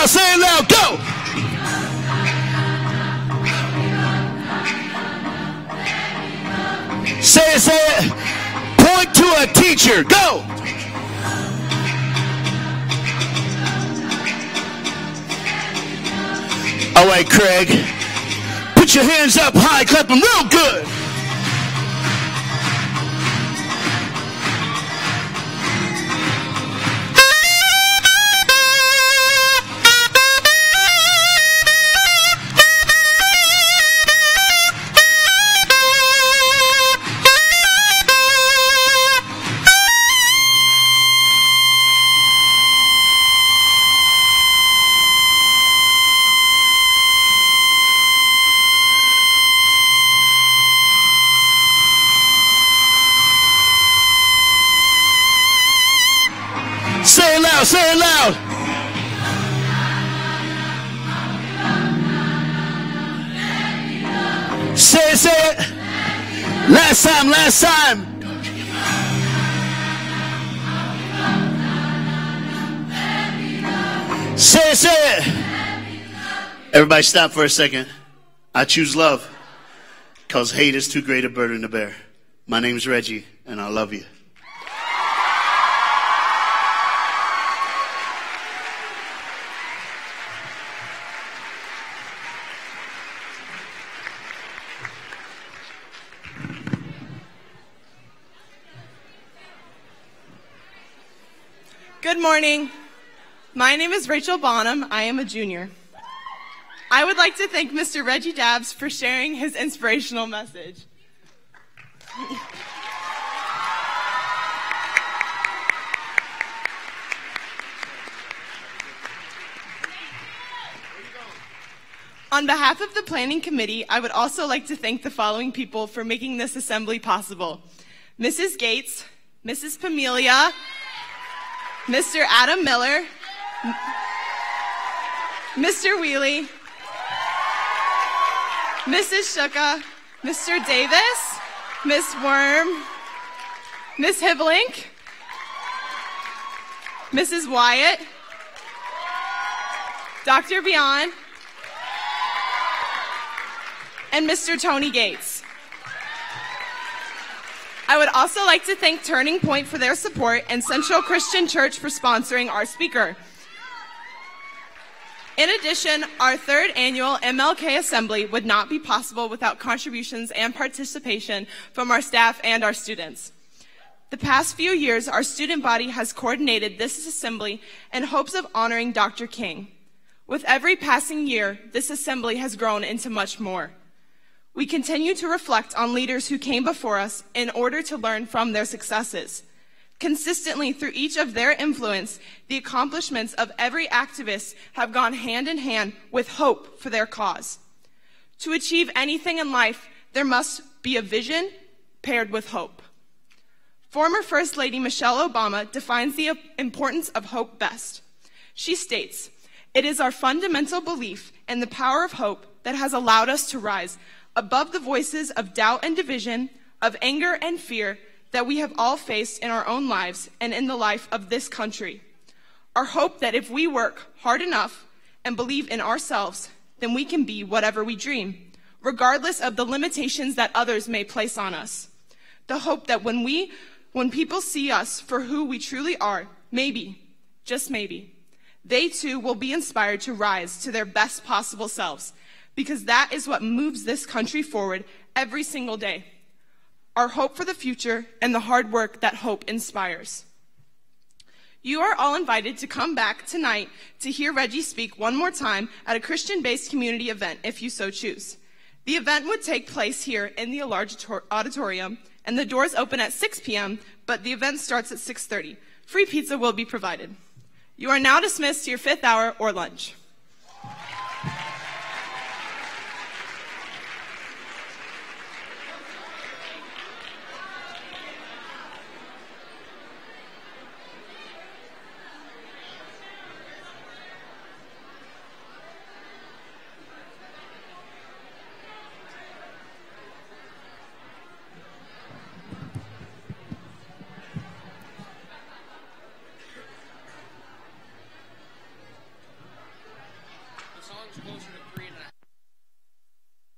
Say it loud, go! Say it, say it. Point to a teacher, go! All right, Craig. Put your hands up high, clap them real good. Say it loud, say it loud. Say it, say it. Last time, last time. Say it, say it. Everybody stop for a second. I choose love because hate is too great a burden to bear. My name's Reggie, and I love you. Good morning. My name is Rachel Bonham. I am a junior. I would like to thank Mr. Reggie Dabs for sharing his inspirational message. On behalf of the Planning Committee, I would also like to thank the following people for making this assembly possible. Mrs. Gates, Mrs. Pamelia, Mr. Adam Miller, Mr. Wheely, Mrs. Shuka, Mr. Davis, Miss Worm, Miss Hibblink, Mrs. Wyatt, Dr. Beyond, and Mr. Tony Gates. I would also like to thank Turning Point for their support and Central Christian Church for sponsoring our speaker. In addition, our third annual MLK Assembly would not be possible without contributions and participation from our staff and our students. The past few years, our student body has coordinated this assembly in hopes of honoring Dr. King. With every passing year, this assembly has grown into much more. We continue to reflect on leaders who came before us in order to learn from their successes. Consistently through each of their influence, the accomplishments of every activist have gone hand in hand with hope for their cause. To achieve anything in life, there must be a vision paired with hope. Former First Lady Michelle Obama defines the importance of hope best. She states, "It is our fundamental belief in the power of hope that has allowed us to rise above the voices of doubt and division, of anger and fear that we have all faced in our own lives and in the life of this country. Our hope that if we work hard enough and believe in ourselves, then we can be whatever we dream, regardless of the limitations that others may place on us. The hope that when people see us for who we truly are, maybe, just maybe, they too will be inspired to rise to their best possible selves, because that is what moves this country forward every single day. Our hope for the future and the hard work that hope inspires. You are all invited to come back tonight to hear Reggie speak one more time at a Christian-based community event if you so choose. The event would take place here in the large auditorium, and the doors open at 6 p.m., but the event starts at 6:30. Free pizza will be provided. You are now dismissed to your 5th hour or lunch. The song's closer to 3.5.